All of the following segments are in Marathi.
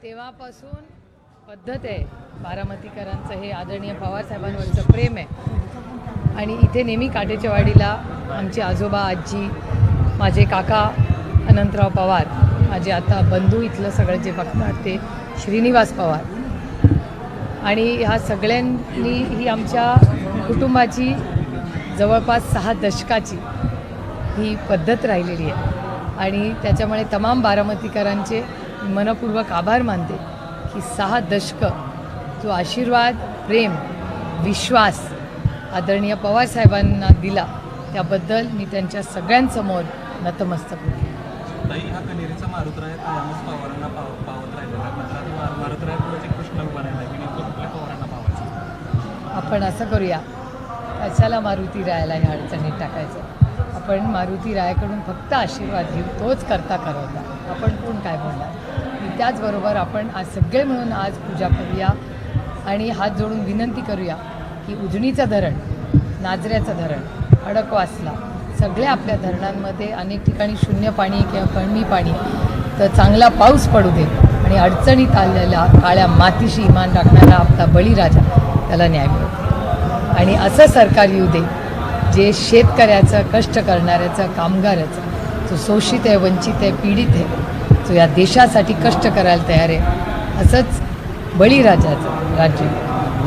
तेव्हापासून पद्धत आहे बारामतीकरांचं हे आदरणीय पवार साहेबांवरचं प्रेम आहे आणि इथे नेहमी काटेच्या वाडीला आमचे आजोबा आजी माझे काका अनंतराव पवार माझे आता बंधू इथलं सगळं जे बघतात ते श्रीनिवास पवार आणि ह्या सगळ्यांनी ही आमच्या कुटुंबाची जवळपास 6 दशकाची ही पद्धत राहिलेली आहे आणि त्याच्यामुळे तमाम बारामतीकरांचे मनपूर्वक आभार मानते की 6 दशकं जो आशीर्वाद प्रेम विश्वास आदरणीय पवार साहेबांना दिला त्याबद्दल मी त्यांच्या सगळ्यांसमोर नतमस्तक होते. ताई हा कनेरीचा मारुतराय कायमच पवारांना पावत राहिलेला आहे. मारुतरायापुढे एक प्रश्न उभा राहिला की नेमकं कुठल्या पवारांना पावायचं. आपण असं करूया कशाला मारुती रायाला ह्या अडचणीत टाकायचं. आपण मारुती रायाकडून फक्त आशीर्वाद घेऊ तोच करता करवता आपण कोण काय बोलणार. त्याचबरोबर आपण आज सगळे मिळून आज पूजा करूया आणि हात जोडून विनंती करूया की उजनीचं धरण नाझऱ्याचं धरण खडकवासला सगळ्या आपल्या धरणांमध्ये अनेक ठिकाणी शून्य पाणी किंवा कमी पाणी तर चांगला पाऊस पडू दे आणि अडचणीत आलेला काळ्या मातीशी इमान राखणारा आपला बळीराजा त्याला न्याय मिळतो आणि असं सरकार येऊ दे जे शेतकऱ्याचं कष्ट करणाऱ्याचं कामगाराचं जो शोषित आहे वंचित आहे पीडित आहे जो या देशासाठी कष्ट करायला तयार आहे असंच बळीराजाचं राज्य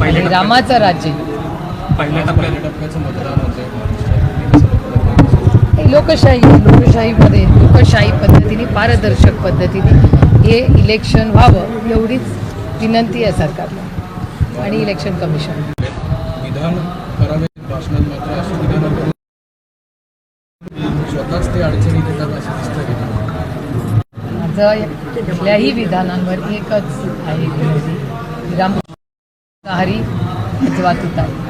आणि रामाचं राज्य पहिल्या टप्प्याचं मतदान लोकशाहीमध्ये लोकशाही पद्धतीने पारदर्शक पद्धतीने हे इलेक्शन व्हावं एवढीच विनंती आहे सरकारला आणि इलेक्शन कमिशन विधान करावे भाषणात मात्र अशी विधान स्वतःच ते अडचणी देतात असं दिसतं. माझं कुठल्याही विधानांवर एकच आहे विरोधी राम हरी अथवा तुतारी.